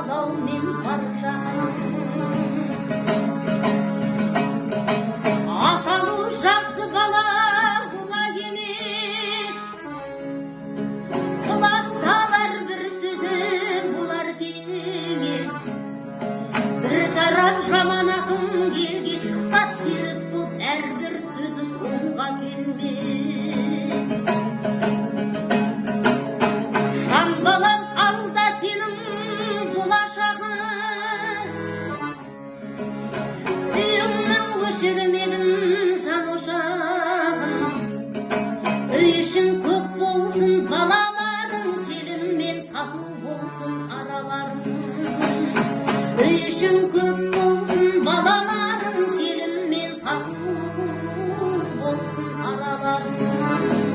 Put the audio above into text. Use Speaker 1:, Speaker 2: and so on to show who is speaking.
Speaker 1: қалаумен бар жағым. Аталу жақсы бала бұлай емес, құлақ салар бір сөзі болар кеңес. Bir taraf жаман ақын елге шықса теріс боп, әрбір сөзім оңға келмес. Жан балам алда сенің болашағың, үйіңнің өшірмедің жан ошағын. Үй ішің көк болсын балаларың, келінмен тату болсын араларың. Үй ішің көп болсын балаларың, келінмен тату болсын араларың.